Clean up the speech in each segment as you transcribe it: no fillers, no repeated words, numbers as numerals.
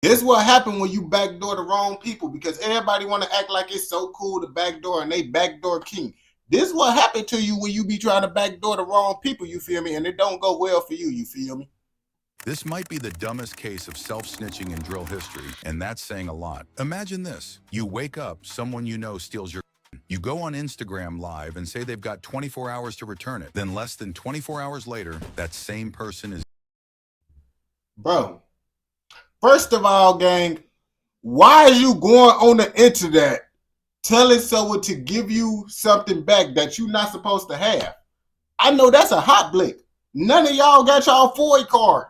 This is what happened when you backdoor the wrong people, because everybody want to act like it's so cool to backdoor and they backdoor king. This is what happened to you when you be trying to backdoor the wrong people, you feel me? And it don't go well for you feel me? This might be the dumbest case of self-snitching in drill history, and that's saying a lot. Imagine this. You wake up, someone you know steals your gun. You go on Instagram Live and say they've got 24 hours to return it. Then less than 24 hours later, that same person is... Bro, first of all, gang, why are you going on the internet telling someone to give you something back that you're not supposed to have? I know that's a hot blick. None of y'all got y'all FOIA card.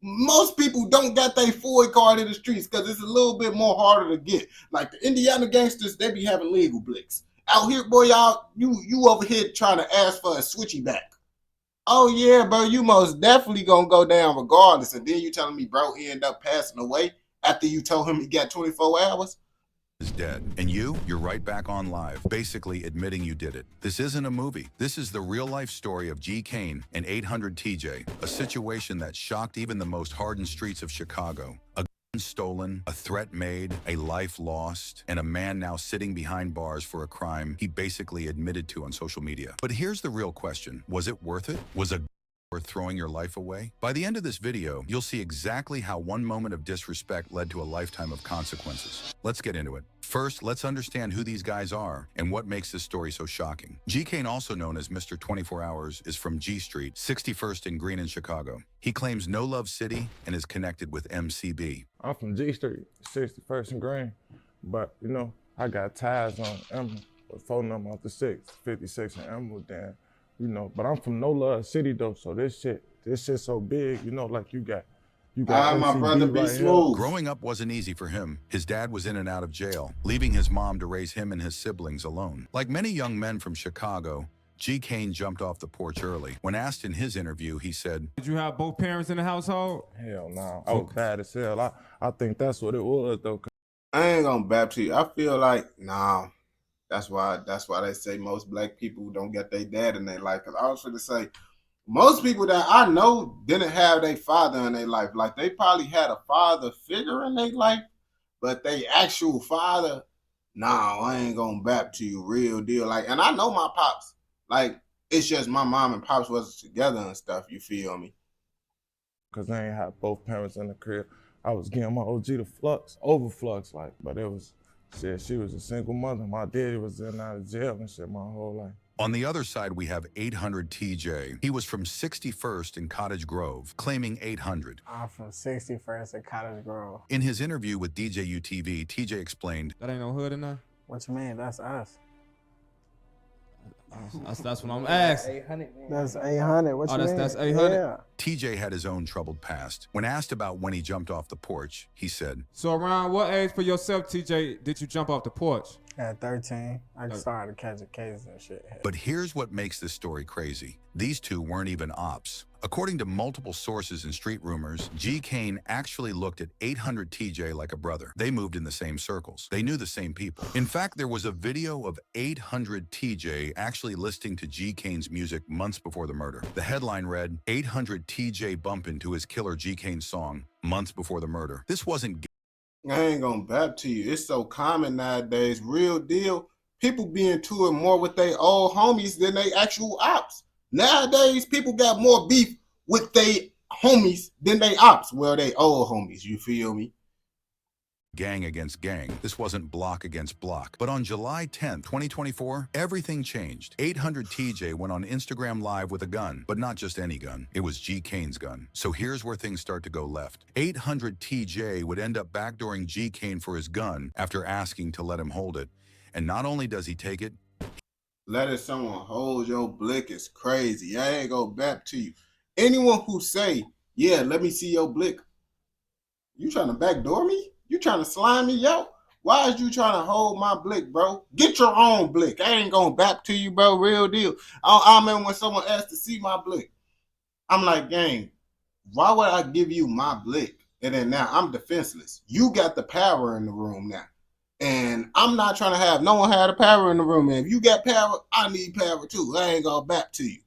Most people don't got their FOIA card in the streets because it's a little bit more harder to get. Like the Indiana gangsters, they be having legal blicks. Out here, boy, y'all, you over here trying to ask for a switchy back. Oh yeah, bro, you most definitely gonna go down regardless. And then you telling me bro he ended up passing away after you told him he got 24 hours? dead. And you're right back on live, basically admitting you did it. This isn't a movie. This is the real-life story of G. Kane and 800 TJ, a situation that shocked even the most hardened streets of Chicago. A gun stolen, a threat made, a life lost, and a man now sitting behind bars for a crime he basically admitted to on social media. But here's the real question. Was it worth it? Was a worth throwing your life away? By the end of this video, you'll see exactly how one moment of disrespect led to a lifetime of consequences. Let's get into it. First, let's understand who these guys are and what makes this story so shocking. G. Kane, also known as Mr. 24 Hours, is from G Street, 61st and Green in Chicago. He claims No Love City and is connected with MCB. I'm from G Street, 61st and Green, but you know, I got ties on Emerald, with phone number off the 56 and Emerald, then, you know, but I'm from No Love City though, so this shit so big, you know, like you got My brother MCB be right smooth. Growing up wasn't easy for him. His dad was in and out of jail, leaving his mom to raise him and his siblings alone. Like many young men from Chicago, G. Kane jumped off the porch early. When asked in his interview, he said, Did you have both parents in the household? Hell no, I was bad as hell. I think that's what it was though. I ain't gonna bap to you. I feel like nah. That's why they say most black people don't get their dad in their life. Cause I was gonna say most people that I know didn't have their father in their life. Like they probably had a father figure in their life, but they actual father, nah, I ain't gonna bap to you, real deal. Like, and I know my pops. Like, it's just my mom and pops wasn't together and stuff. You feel me? Cause I ain't had both parents in the crib. I was getting my OG the flux, over flux, like, but it was, shit, she was a single mother. My daddy was in and out of jail and shit my whole life. On the other side, we have 800 TJ. He was from 61st in Cottage Grove, claiming 800. I'm from 61st in Cottage Grove. In his interview with DJU TV, TJ explained, That ain't no hood in there? What you mean? That's us. That's what I'm asking. That's 800. What you mean? That's 800? Yeah. TJ had his own troubled past. When asked about when he jumped off the porch, he said, So around what age for yourself, TJ, did you jump off the porch? At 13, I started catching cases and shit. but here's what makes this story crazy. These two weren't even ops. According to multiple sources and street rumors, G. Kane actually looked at 800 TJ like a brother. They moved in the same circles. They knew the same people. In fact, there was a video of 800 TJ actually listening to G. Kane's music months before the murder. The headline read, 800 TJ bump into his killer G. Kane song months before the murder. This wasn't... I ain't gonna bap to you. It's so common nowadays. Real deal. People be into it more with their old homies than they actual ops. Nowadays, people got more beef with they homies than they ops. Well, they old homies. You feel me? gang against gang. This wasn't block against block. But on July 10th, 2024, everything changed. 800 TJ went on Instagram Live with a gun, but not just any gun. It was G. Kane's gun. So here's where things start to go left. 800 TJ would end up backdooring G. Kane for his gun after asking to let him hold it. And not only does he take it, letting someone hold your blick is crazy. I ain't gonna back to you. Anyone who say, yeah, let me see your blick, you trying to backdoor me? You trying to slime me out? Why is you trying to hold my blick, bro? Get your own blick. I ain't gonna back to you, bro. Real deal. I remember when someone asked to see my blick. I'm like, gang, why would I give you my blick? And then now I'm defenseless. You got the power in the room now. And I'm not trying to have no one have the power in the room. And if you got power, I need power too. I ain't gonna back to you.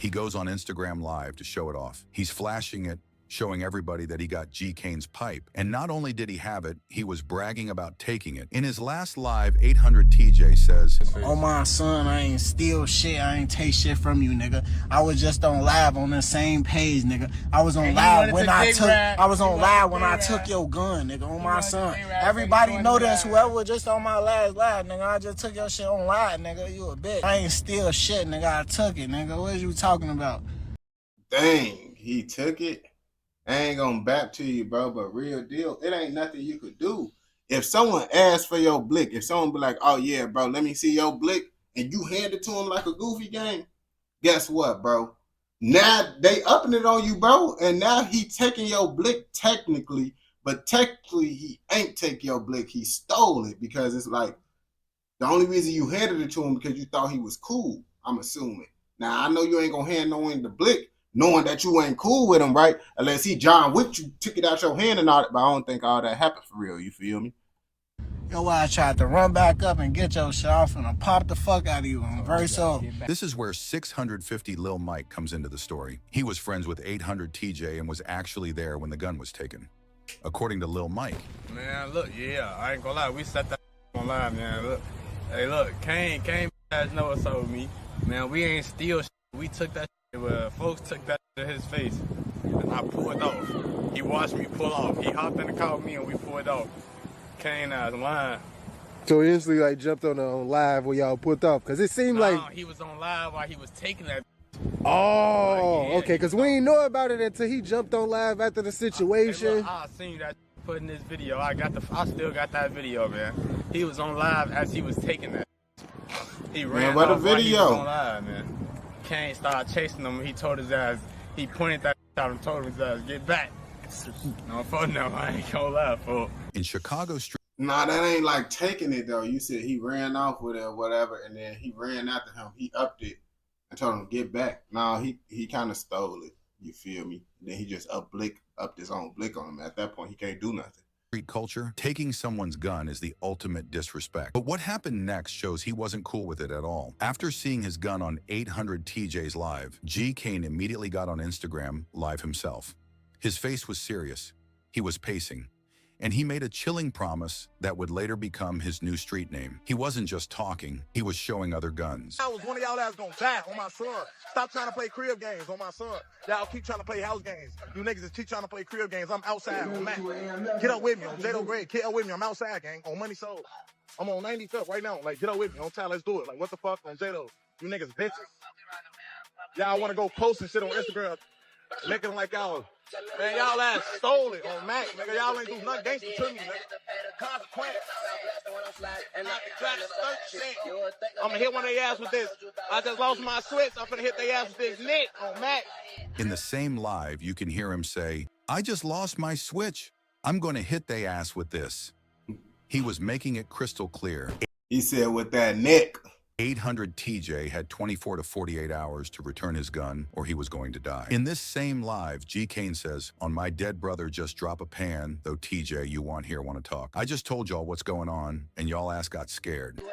he goes on Instagram Live to show it off. He's flashing it, showing everybody that he got G. Kane's pipe. And not only did he have it, he was bragging about taking it. In his last live, 800 TJ says, Oh my son, I ain't steal shit. I ain't take shit from you, nigga. I was just on live on the same page, nigga. I was on live when I took your gun, nigga. On my son. Everybody know this. Whoever was just on my last live, nigga. I just took your shit on live, nigga. You a bitch. I ain't steal shit, nigga. I took it, nigga. What is you talking about? Dang, he took it. I ain't gonna back to you, bro, but real deal, it ain't nothing you could do. If someone asks for your blick, if someone be like, oh yeah, bro, let me see your blick, and you hand it to him like a goofy game, guess what, bro? Now they upping it on you, bro, and now he taking your blick technically, but technically he ain't take your blick, he stole it, because it's like, the only reason you handed it to him because you thought he was cool, I'm assuming. Now, I know you ain't gonna hand no one the blick, knowing that you ain't cool with him, right? Unless he John Wick, you took it out your hand and all that, but I don't think all that happened for real, you feel me? Yo, I tried to run back up and get your shit off and I popped the fuck out of you on verse up. this is where 650 Lil Mike comes into the story. He was friends with 800 TJ and was actually there when the gun was taken. According to Lil Mike, man, look, yeah, I ain't gonna lie, we set that online, man. Look, hey, look, Kane know what's up with me, man. We ain't steal shit. We took that shit, folks took that shit to his face, and I pulled off. He watched me pull off. He hopped in the car with me, and we pulled off. Kane out of line. So he instantly like jumped on live where y'all put off, cause it seemed like he was on live while he was taking that. Oh, yeah, okay, cause we ain't know about it until he jumped on live after the situation. Hey, look, I seen that put in this video. I still got that video, man. He was on live as he was taking that. He ran what a off while he was video. on live, man. Kane started chasing him. He told his ass. He pointed that out and told his ass, "Get back." No, for no, I ain't gonna lie, for. in Chicago street. Nah, that ain't like taking it though. You said he ran off with it or whatever, and then he ran after him. He upped it and told him to get back. Nah, he kind of stole it. You feel me? And then he just upped his own blick on him. At that point, he can't do nothing. Street culture, taking someone's gun is the ultimate disrespect. But what happened next shows he wasn't cool with it at all. After seeing his gun on 800 TJ's live, G. Kane immediately got on Instagram live himself. His face was serious. He was pacing. And he made a chilling promise that would later become his new street name. He wasn't just talking, he was showing other guns. I was one of y'all that's gonna die on my son. Stop trying to play crib games on my son. Y'all keep trying to play house games. You niggas is keep trying to play crib games. I'm outside on Mac. Get up with me on J-Lo Greg. Get up with me. I'm outside, gang. On Money Soul. I'm on 95th right now. Like, get up with me. On time, let's do it. Like, what the fuck on J-Lo? You niggas bitches. Y'all wanna go post and shit on Instagram. Looking like y'all. Man, y'all ass stole it on Mac, nigga. Y'all ain't do nothing gangster to me, nigga. Consequence. I'm gonna hit one of their ass with this. I just lost my switch. I'm gonna hit their ass with this Nick on Mac. In the same live, you can hear him say, "I just lost my switch. I'm going to hit they ass with this." He was making it crystal clear. He said with that neck. 800 TJ had 24 to 48 hours to return his gun or he was going to die. In this same live, G. Kane says, "On my dead brother, just drop a pan, though TJ, you want to talk. I just told y'all what's going on, and y'all ass got scared."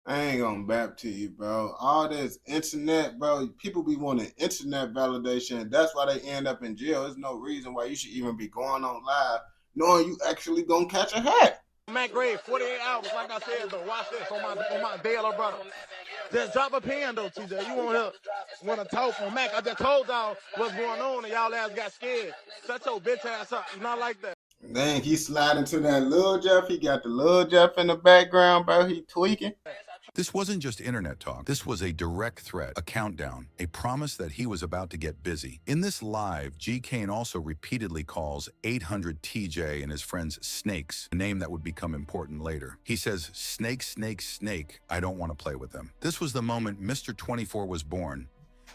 I ain't gonna bap to you, bro. All this internet, bro. People be wanting internet validation. That's why they end up in jail. There's no reason why you should even be going on live knowing you actually gonna catch a hat. Mac Grade, 48 hours, like I said, though. Watch this on my dead little brother. Just drop a pen, though, TJ. You want to talk on Mac. I just told y'all what's going on, and y'all ass got scared. Shut your bitch ass up. It's not like that. Dang, he sliding to that Lil Jeff. He got the Lil Jeff in the background, bro. He tweaking. This wasn't just internet talk. This was a direct threat, a countdown, a promise that he was about to get busy. In this live, G. Kane also repeatedly calls 800 TJ and his friends snakes, a name that would become important later. He says, "Snake, snake, snake, I don't want to play with them." This was the moment Mr. 24 was born,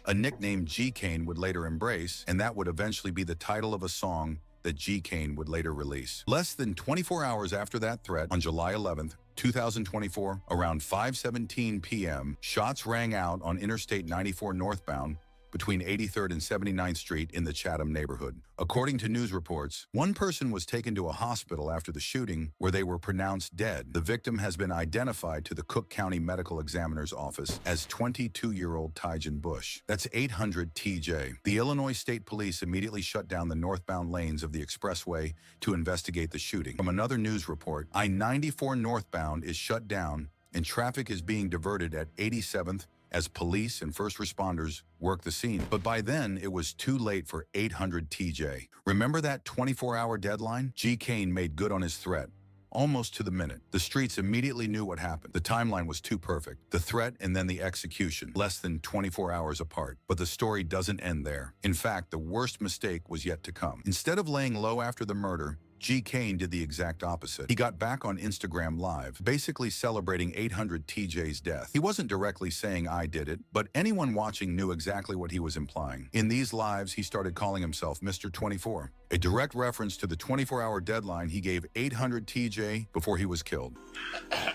a nickname G. Kane would later embrace, and that would eventually be the title of a song that G. Kane would later release. Less than 24 hours after that threat, on July 11th, 2024, around 5:17 p.m., shots rang out on Interstate 94 northbound between 83rd and 79th Street in the Chatham neighborhood. According to news reports, one person was taken to a hospital after the shooting where they were pronounced dead. The victim has been identified to the Cook County Medical Examiner's Office as 22-year-old Tyjan Bush. That's 800 TJ. The Illinois State Police immediately shut down the northbound lanes of the expressway to investigate the shooting. From another news report, I-94 northbound is shut down and traffic is being diverted at 87th as police and first responders work the scene. But by then, it was too late for 800 TJ. Remember that 24-hour deadline? G. Kane made good on his threat, almost to the minute. The streets immediately knew what happened. The timeline was too perfect. The threat and then the execution, less than 24 hours apart. But the story doesn't end there. In fact, the worst mistake was yet to come. Instead of laying low after the murder, G. Kane did the exact opposite. He got back on Instagram Live, basically celebrating 800 TJ's death. He wasn't directly saying I did it, but anyone watching knew exactly what he was implying. In these lives, he started calling himself Mr. 24, a direct reference to the 24-hour deadline he gave 800 TJ before he was killed.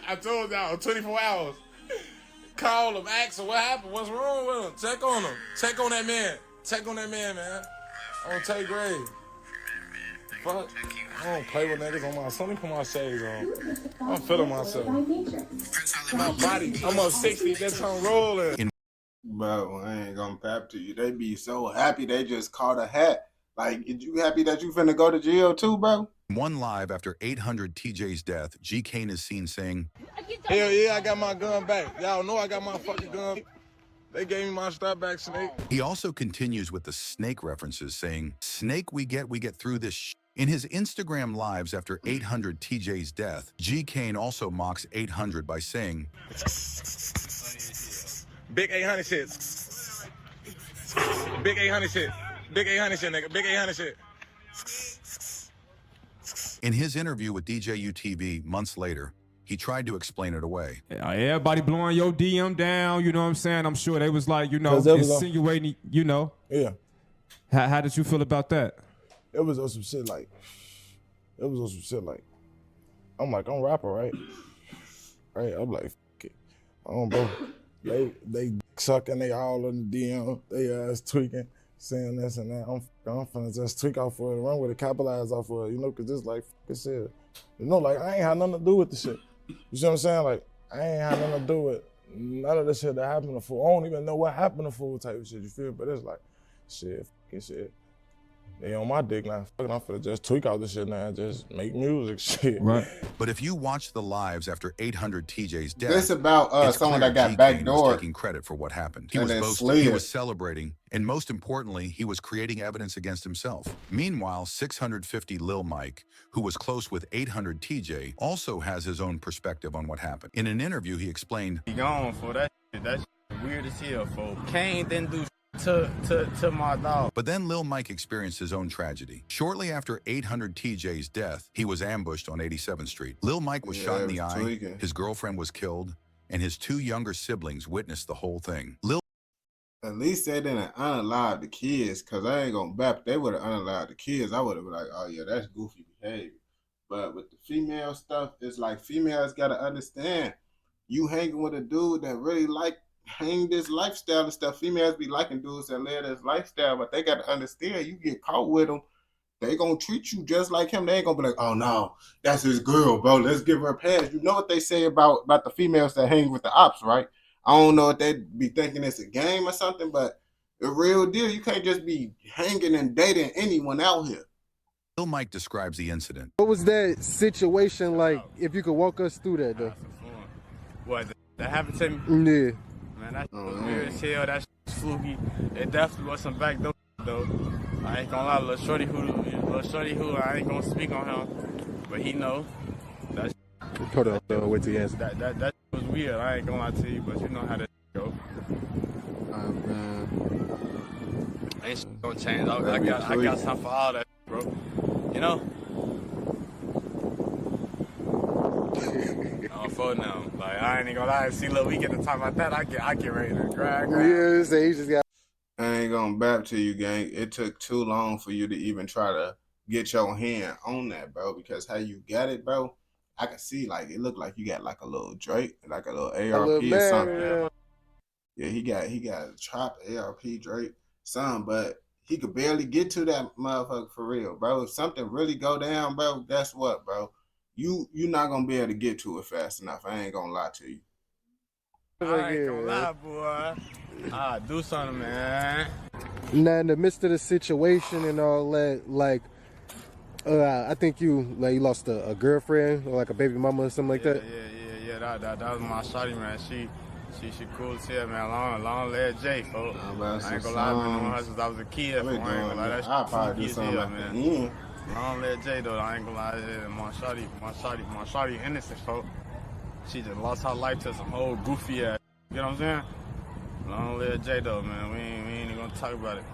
I told y'all, 24 hours. Call him, ask him what happened, what's wrong with him. Check on him. Check on that man. Check on that man, man. On Tay Gray. Fuck. I don't play with niggas on my son. Let me put my shades on. I'm feeling myself. My body, I'm up 60, that's on rolling. Bro, I ain't gonna pap to you. They be so happy they just caught a hat. Like, you happy that you finna go to jail too, bro? One live after 800 TJ's death, G. Kane is seen saying, Hell yeah, I got my gun back. Y'all know I got my fucking gun. They gave me my strap back, Snake. He also continues with the snake references, saying, Snake we get through this sh. In his Instagram lives after 800 TJ's death, G. Kane also mocks 800 by saying, Big 800 shit. Big 800 shit. Big 800 shit, nigga. Big 800 shit. In his interview with DJU-TV months later, he tried to explain it away. Everybody blowing your DM down, you know what I'm saying? I'm sure they was like, you know, 'Cause it was insinuating, you know. Yeah. How did you feel about that? It was on some shit like, I'm like, I'm a rapper, right? Right? I'm like, fuck it. Bro. They sucking, they all in the DM, they ass tweaking, saying this and that. I'm finna just tweak off for it, run with it, capitalize off for it, you know, cause it's like, fuck this shit. You know, like, I ain't had nothing to do with the shit. You see what I'm saying? Like, I ain't had nothing to do with none of the shit that happened to Fool. I don't even know what happened to Fool type of shit, you feel? But it's like, shit, fucking shit. They on my dick now. Fucking, I'm finna just tweak out this shit now and just make music, shit. Right. But if you watch the lives after 800 TJ's death, This about it's someone clear that got G. Kane backdoor. was taking credit for what happened. He And was then boasting, slid. he was celebrating, and most importantly, he was creating evidence against himself. Meanwhile, 650 Lil Mike, who was close with 800 TJ, also has his own perspective on what happened. In an interview, he explained, He gone for that shit. That shit weird as hell, folks. Kane didn't do to my dog. but then Lil Mike experienced his own tragedy. Shortly after 800 TJ's death, he was ambushed on 87th Street. Lil Mike was shot in the eye, tweaking. his girlfriend was killed, and his two younger siblings witnessed the whole thing. At least they didn't unalive the kids, because I ain't gonna bap. They would have unalived the kids. I would have been like, oh yeah, that's goofy behavior. But with the female stuff, it's like females gotta understand. You hanging with a dude that really hang this lifestyle and stuff. Females be liking dudes that live this lifestyle, but they gotta understand you get caught with them, they gonna treat you just like him. They ain't gonna be like, oh no, that's his girl, bro. Let's give her a pass. You know what they say about the females that hang with the ops, right? I don't know if they be thinking it's a game or something, but the real deal, you can't just be hanging and dating anyone out here. Lil Mike describes the incident. What was that situation like? If you could walk us through that, though. What, that happened to me? Yeah. Man, that shit was weird as hell. That shit was fluky. It definitely was some backdoor though. I ain't gonna lie, little shorty who, I ain't gonna speak on him, but he know. That Hold on, wait till you answer. that was weird. I ain't gonna lie to you, but you know how that go. Ain't shit gonna change. I got something for all that, bro. You know. For now, like I ain't gonna lie. See, look, we get to talk about that. I get ready to cry. Yeah, say he just got. I ain't gonna bap to you, gang. It took too long for you to even try to get your hand on that, bro. Because how you got it, bro, I can see like it looked like you got like a little Drake, like a little ARP or something. Yeah, he got a trap ARP Drake. son, but he could barely get to that motherfucker for real, bro. If something really go down, bro, guess what, bro? You not gonna be able to get to it fast enough. I ain't gonna lie to you. I ain't gonna lie, boy. Ah, do something, man. Now, in the midst of the situation and all that, like, I think you lost a girlfriend or like a baby mama or something like that. Yeah. That was my shawty, man. She cool as hell, man. Long leg J, folks. I ain't gonna lie, I've been knowing her since I was a kid. I ain't gonna lie, that I'll shit probably do as something hell, like that. man. Long leg J, though, I ain't gonna lie. Yeah, my shawty innocent, folks. She just lost her life to some whole goofy ass. You know what I'm saying? Long leg J, though, man. We ain't even gonna talk about it.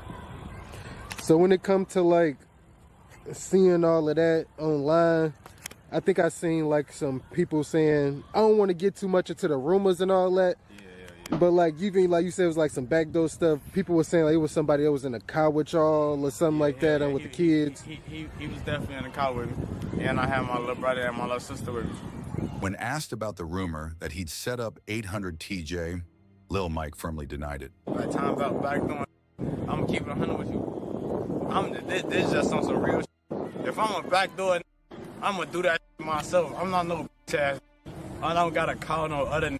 So when it comes to like seeing all of that online, I think I seen like some people saying, I don't want to get too much into the rumors and all that. But like even like you said, it was like some backdoor stuff. People were saying like it was somebody that was in a car with y'all or something like that, and with the kids. He was definitely in the car with me, and I had my little brother and my little sister with me. When asked about the rumor that he'd set up 800 TJ, Lil Mike firmly denied it. By the time about backdoor, I'm gonna keep it 100 with you. This is just on some real shit. If I'm a backdoor, I'm gonna do that myself. I'm not no bitch ass. I don't gotta call no other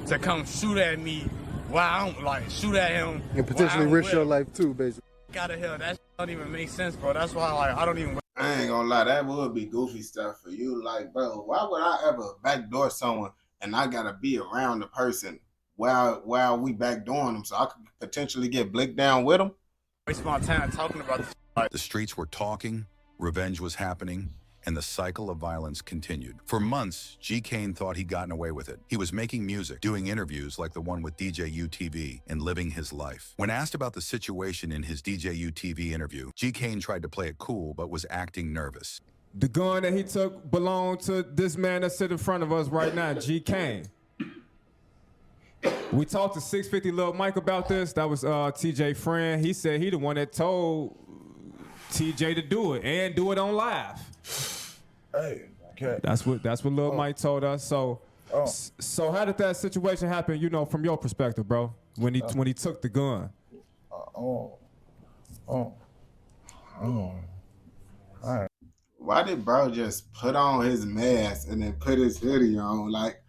to come shoot at me while I'm like shoot at him and potentially risk your life too, basically. Gotta hell, that don't even make sense, bro. That's why like I don't even. I ain't gonna lie, that would be goofy stuff for you. Like, bro, why would I ever backdoor someone and I gotta be around the person while we backdooring them so I could potentially get blicked down with them? Waste my time talking about this. The streets were talking, revenge was happening, and the cycle of violence continued. For months, G. Kane thought he'd gotten away with it. He was making music, doing interviews like the one with DJ UTV, and living his life. When asked about the situation in his DJ UTV interview, G. Kane tried to play it cool, but was acting nervous. The gun that he took belonged to this man that's sitting in front of us right now, G. Kane. We talked to 650 Lil Mike about this. That was TJ friend. He said he the one that told TJ to do it and do it on live. Hey, okay. That's what Lil Mike told us. So how did that situation happen, you know, from your perspective, bro? When he took the gun? Why did bro just put on his mask and then put his hoodie on? Like,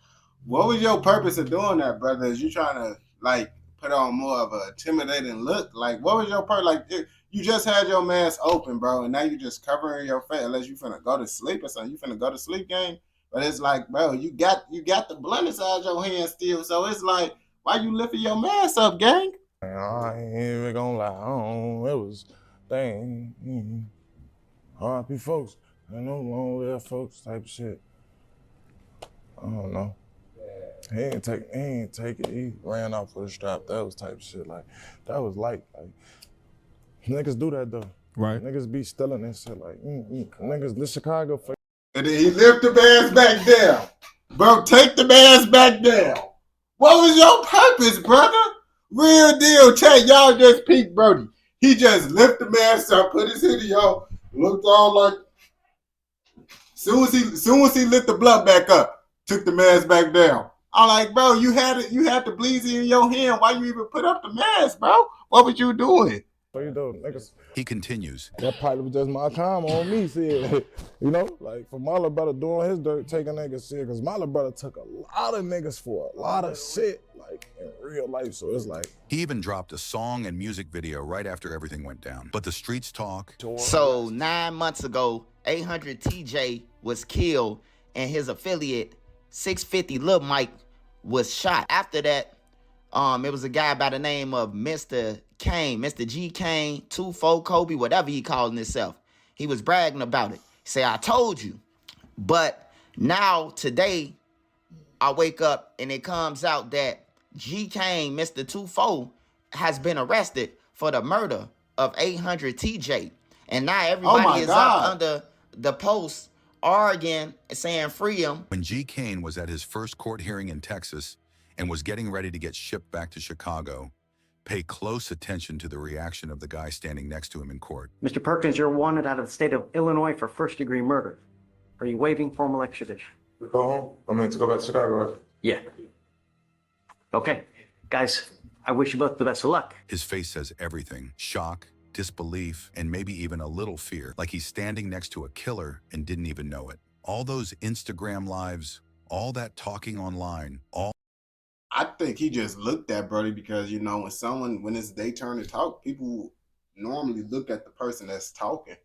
what was your purpose of doing that, brother? Is you trying to like put on more of a intimidating look? Like, what was your purpose? Like, you just had your mask open, bro, and now you just covering your face unless you finna go to sleep or something. You finna go to sleep, gang. But it's like, bro, you got the blunt inside your hand still. So it's like, why you lifting your mask up, gang? I ain't even gonna lie. It was dang. R.I.P. folks. I know long live folks type of shit. I don't know. He ain't take it. He ran off with a strap. That was type of shit. Like that was light. Like niggas do that though. Right. Niggas be stealing and shit. Like niggas, this Chicago. And then he lift the mask back down. Bro, take the mask back down. What was your purpose, brother? Real deal, chat. Y'all just peeked Brody. He just lift the mask up, put his hoodie on, looked all like. Soon as he lit the blunt back up, took the mask back down. I'm like, bro, you had the bleezy in your hand. Why you even put up the mask, bro? What was you doing? You know, niggas. He continues. That probably was just my time on me, said, you know, like for my little brother doing his dirt, taking niggas shit, because my little brother took a lot of niggas for a lot of shit, like in real life. So it's like. He even dropped a song and music video right after everything went down. But the streets talk. So 9 months ago, 800 TJ was killed and his affiliate, 650 Lil Mike, was shot. After that, it was a guy by the name of Mr. Kane, Mr. G Kane, 24 Kobe, whatever he calling himself. He was bragging about it. He said, I told you. But now, today, I wake up and it comes out that G Kane, Mr. 24, has been arrested for the murder of 800 TJ. And now everybody is up under the post arguing, saying free him. When G Kane was at his first court hearing in Texas and was getting ready to get shipped back to Chicago, pay close attention to the reaction of the guy standing next to him in court. Mr. Perkins, you're wanted out of the state of Illinois for first-degree murder. Are you waiving formal extradition? To go home? I mean, to go back to Chicago, right? Yeah. Okay. Guys, I wish you both the best of luck. His face says everything. Shock, disbelief, and maybe even a little fear, like he's standing next to a killer and didn't even know it. All those Instagram lives, all that talking online, all I think he just looked at Brody because, you know, when it's their turn to talk, people normally look at the person that's talking.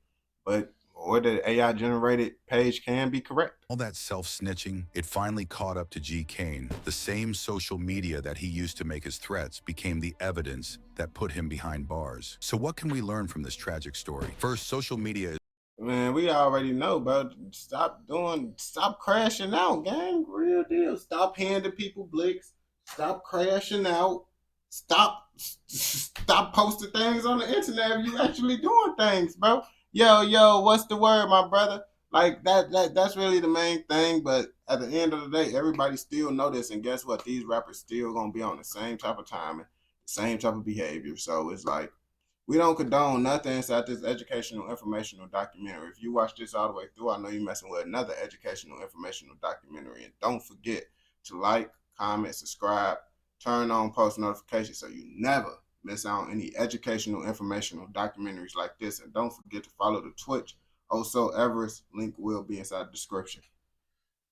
But or the AI generated page can be correct. all that self-snitching, it finally caught up to G. Kane. The same social media that he used to make his threats became the evidence that put him behind bars. So what can we learn from this tragic story? First, social media is Man, we already know, bro. Stop crashing out, gang. Real deal. Stop handing people blicks. Stop crashing out. Stop posting things on the internet if you actually doing things, bro. Yo, what's the word, my brother? Like that's really the main thing. But at the end of the day, everybody still know this, and guess what? These rappers still gonna be on the same type of timing, the same type of behavior. So it's like we don't condone nothing inside this educational informational documentary. If you watch this all the way through, I know you're messing with another educational informational documentary. And don't forget to like, comment, subscribe, turn on post notifications so you never miss out on any educational informational documentaries like this. And don't forget to follow the Twitch. Also, Everest link will be inside the description.